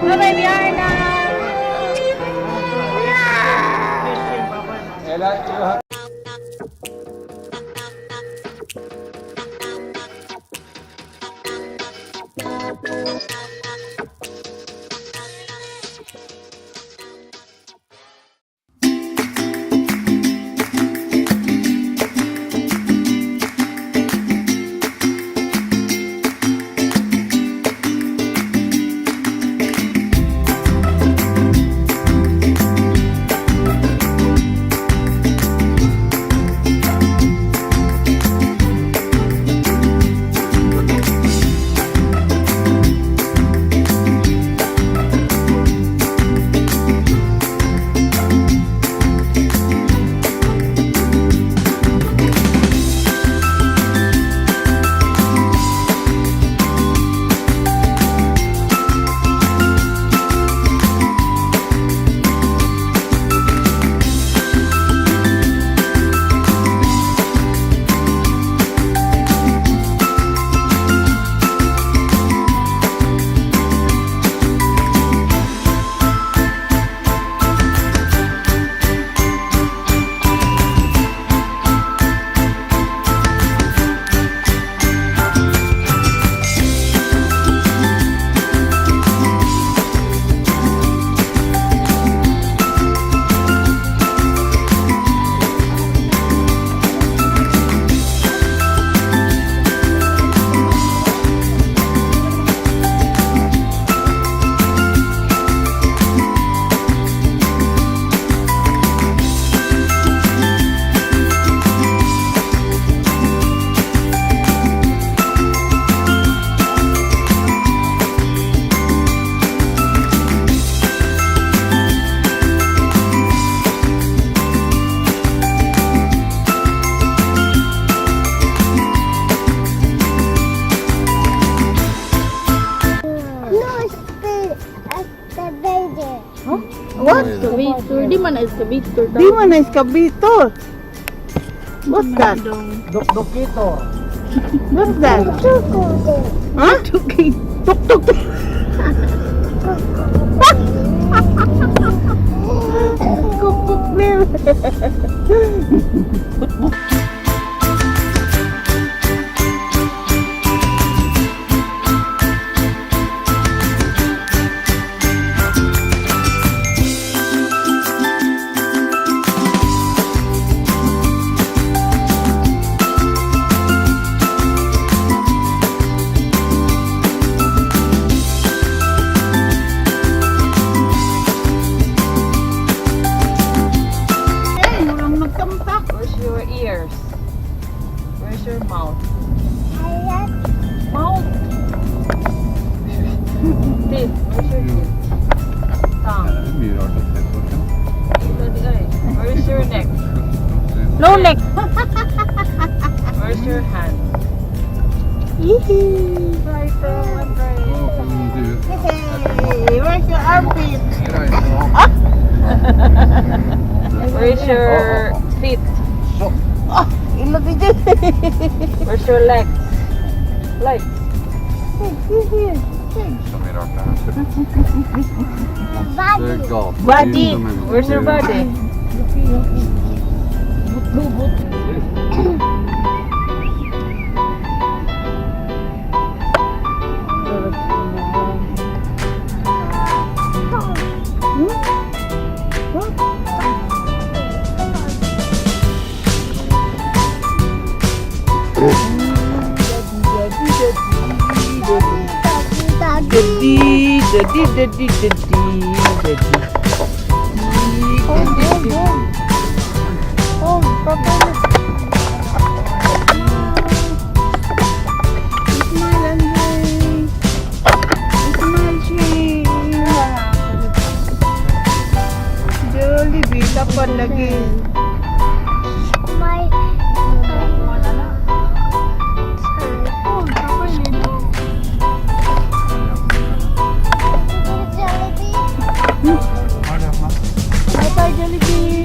Bye, baby Arna. Ella, What? Excavator. Di man excavator daw. Di man na excavator. What's that? Dok-dokito. What's that? Huh? Okay. Tuk-tuk. Kukuk nil. Where's your ears? Where's your mouth? Mouth. Teeth. Where's your teeth? Tongue. Where's your neck? No neck. Where's your hand? Right from where's your armpit? Where's your feet? Oh, ilog dito. Where's your legs? Legs. Body. Where's your body? Daddy. Oh, Papa. Smile, Andre. Smile, sweet. Jollibee, tapan lagi. Bye-bye, Jollibee.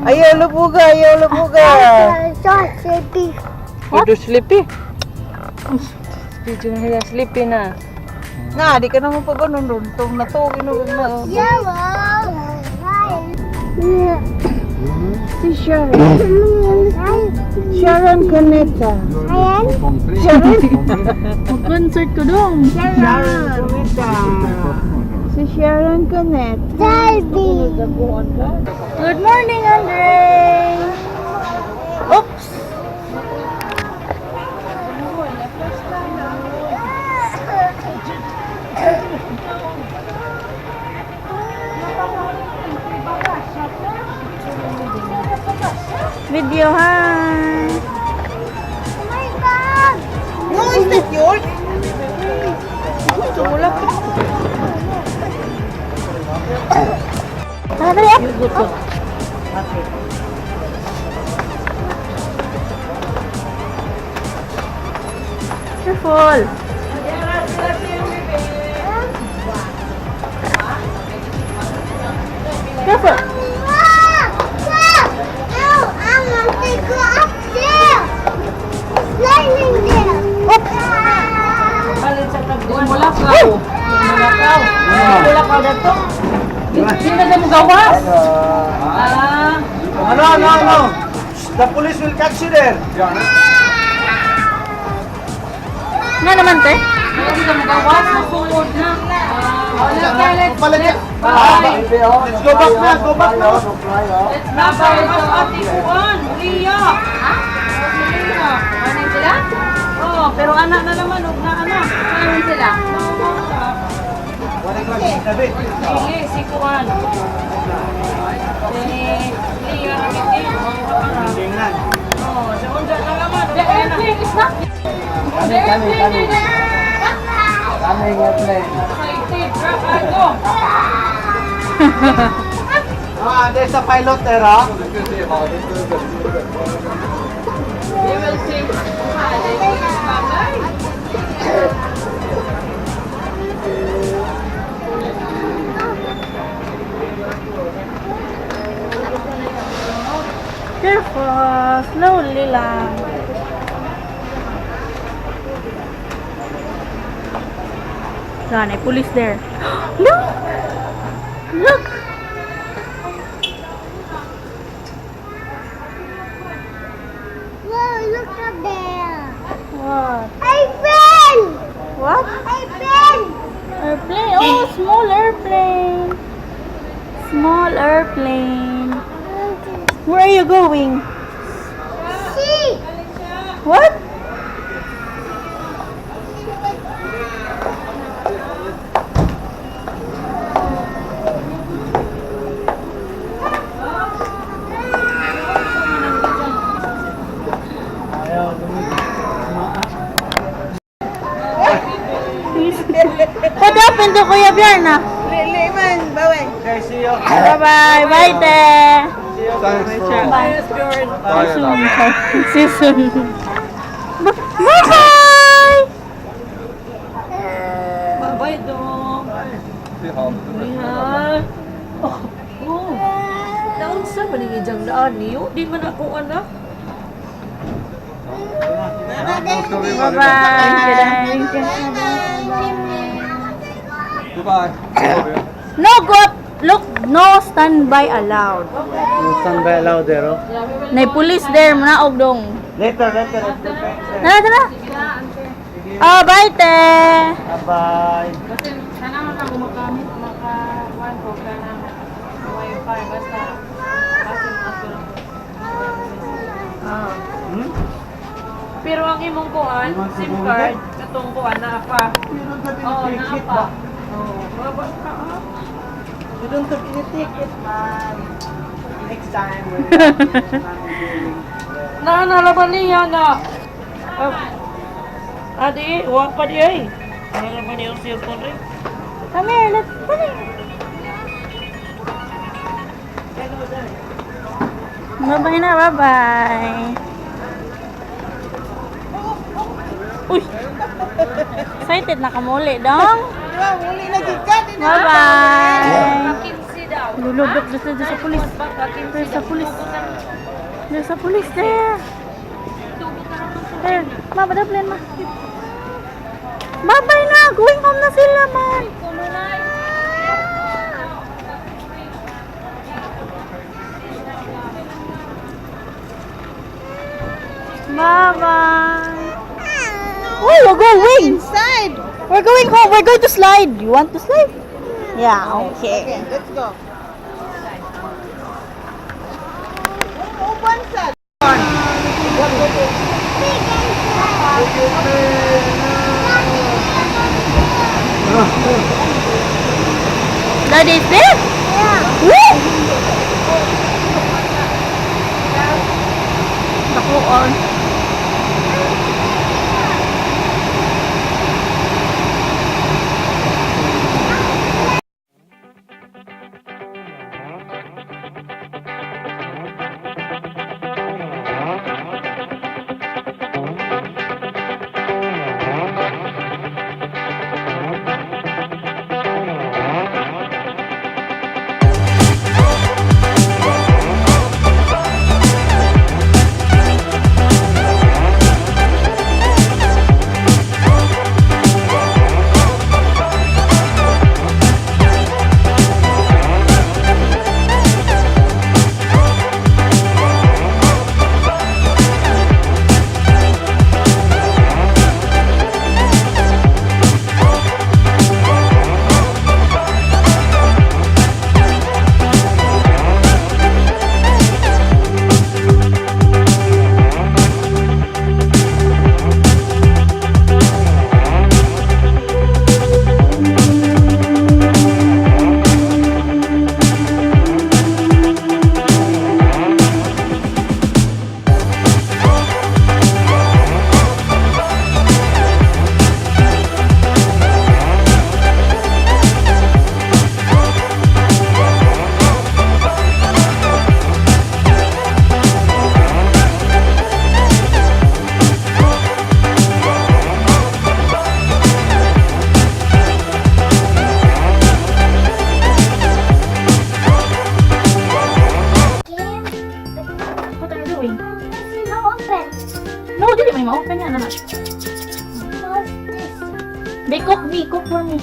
Ayaw lubuga, ayaw lubuga. Udah sleepy. Video na sleepy na. Na, di ka naman pa ba nun tong natugin na. Si Sharon. Sharon Cuneta. Sharon? Mag-concert ko dong. Sharon Cuneta. Si Sharon Cuneta. Good morning, Andre. Oops. Video ha. No, is that yours? Tara ya. Careful. Careful. Mulakaw na to. Hindi na mo gawas. No. The police will catch you there. Nga naman, te? Hindi na mo gawas. Masungod na. Let's go back na, go back na. Let's nabawas ati Juan. Ria. Ano sila? Oo, pero anak na naman. Huwag na anak. Ano sila? Walang lagi, tabi. Sige, si Juan. Ria namin din. Tingnan. Oo, sa unda na naman. The airplane is not. The airplane is Kami nga play. excited. Go. There's a pilot there, ha? They will say, they will bye-bye. Careful. Slowly lang. Run, police there. Look! Look! Look up there. What? Airplane! What? Airplane! Airplane. Oh, small airplane. Small airplane. Where are you going? See! What? What happened to Kuya Bjarna? Lili man, baway. Okay, see you. Bye-bye. Bye, te. Thanks for... Bye. See you soon. Bye-bye. Bye-bye dong. Ayan. Oh. Naon sa maningijang daan niyo? Di man ako anak. Bye-bye. Goodbye. No, go up. Look, no standby allowed. Stand by allowed there, oh. Nay police there, manaog dong. Later. Tara, tara. Oh, bye, te. Bye-bye. Kasi sana makagamit maka-one ko ka ng wifi basta ako lang. Pero ang imong kuan, SIM card, katong kuan na pa. Oo, na pa. Oo, baba ka. You don't have any ticket, man. Next time, we're Nalaban niya na. Adi, huwag pa di ay. Nalaban niya yung cellphone rin. Come here, let's come here. Bye-bye na, bye-bye. Uy! Excited na kamuli, dong. Muli na gikat. Bye-bye. Kinsi daw. Lulu. look, there's a police. There's a police. There's a police there. There. Ma, madaplan ma. Bye-bye na. Going home na sila, man. Bye-bye. Oh, we're going. Inside. We're going home. We're going to slide. You want to slide? Yeah, okay. Okay, let's go. One side. Daddy is there? Yeah. Woo! Naku, on. What are you doing? It's not open. No, dili may ma-open yan. Ano? What's this? They cook me. Cook for me.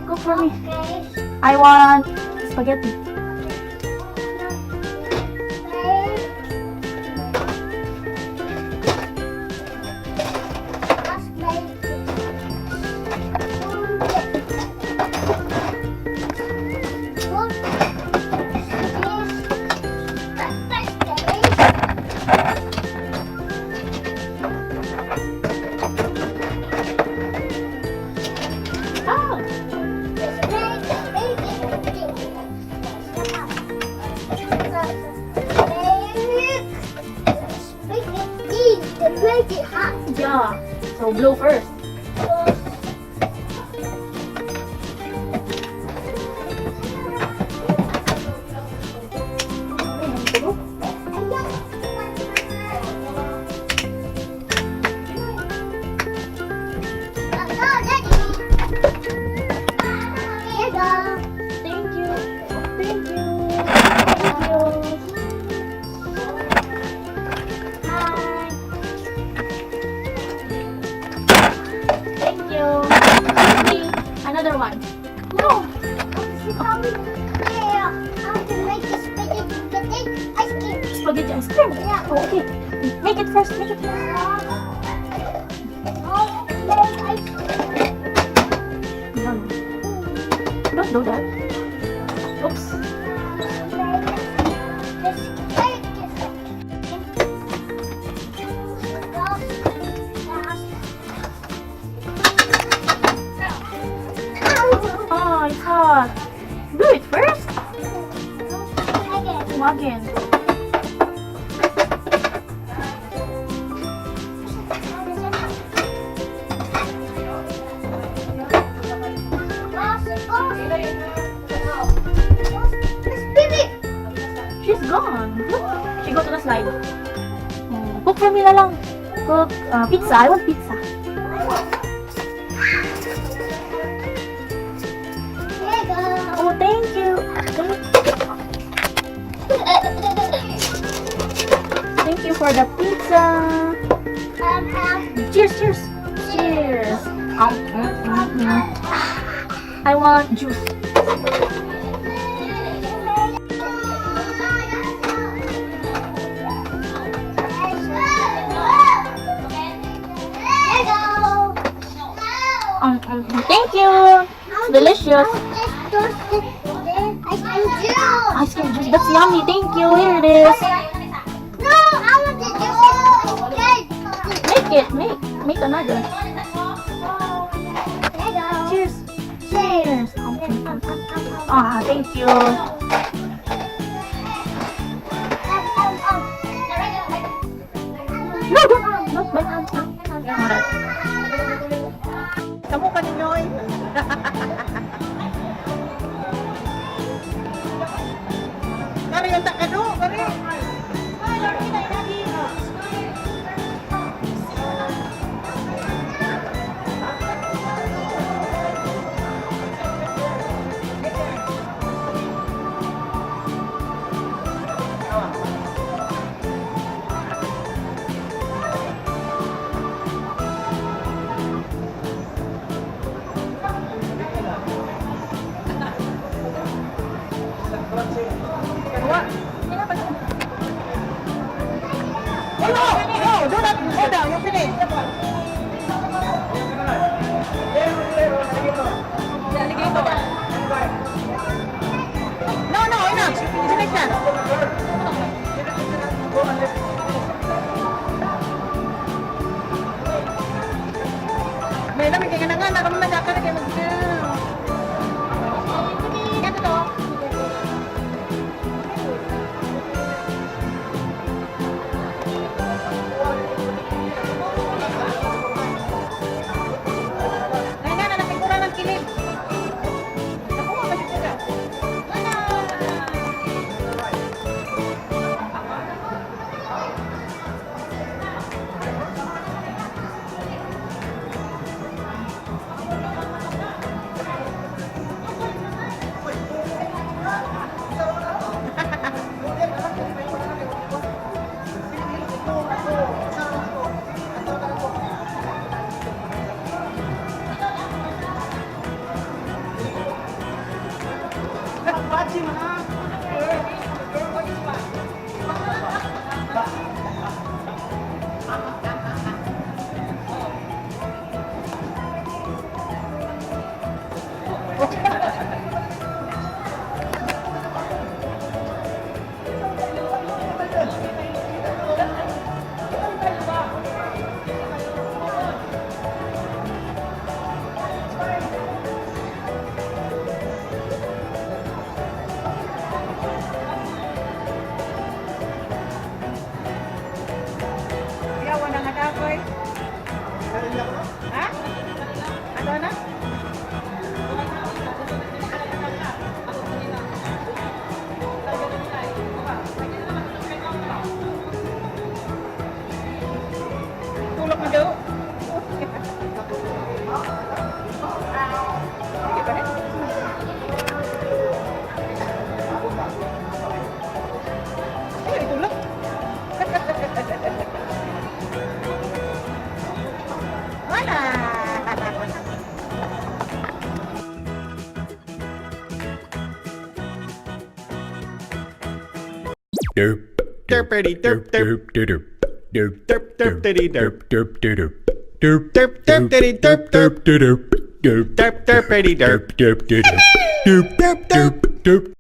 Cook for me. Okay. I want spaghetti. Ah! Make it hot. Yeah. So blow first. Thank you. Thank you. Thank you. Hi. Thank you. Okay, another one. No. How to make a spaghetti ice cream? Spaghetti ice cream. Yeah. Oh, okay. Make it first. Make it first. Oh, make ice cream. No. Don't do that. Oops. Oh, it's hot. Do it first. Again. She's gone. Look, she go to the slide. Cook for me na lang. Cook pizza. I want pizza. Oh, thank you. Okay. for the pizza. Cheers, cheers, cheers. I want juice. Thank you. It's delicious. Ice cream juice. That's yummy. Thank you. Here it is. No, I want the juice. Make it. Make another. Cheers. Cheers. Ah, thank you. No, don't. Not my hand. Alright. Kamu ka ni Noy. Kari yung takado, kari. No, do not go down. Yung finish. No, enough. Finish na. May namin kaya nga na kami madaka na kayo mag-film. Ito to. Ngayon na, napigura ng kilid. Naku, mapasipura. Yawa na nga dakoy. Ha? Ano na? Tulog na daw. Sige pa rin. Ay, tulog. Wala. Derp derpity derp derp derp derp derp derpity derp derp derp derp derp derpity derp derp derp derp derp derpity derp derp derp derp derp derp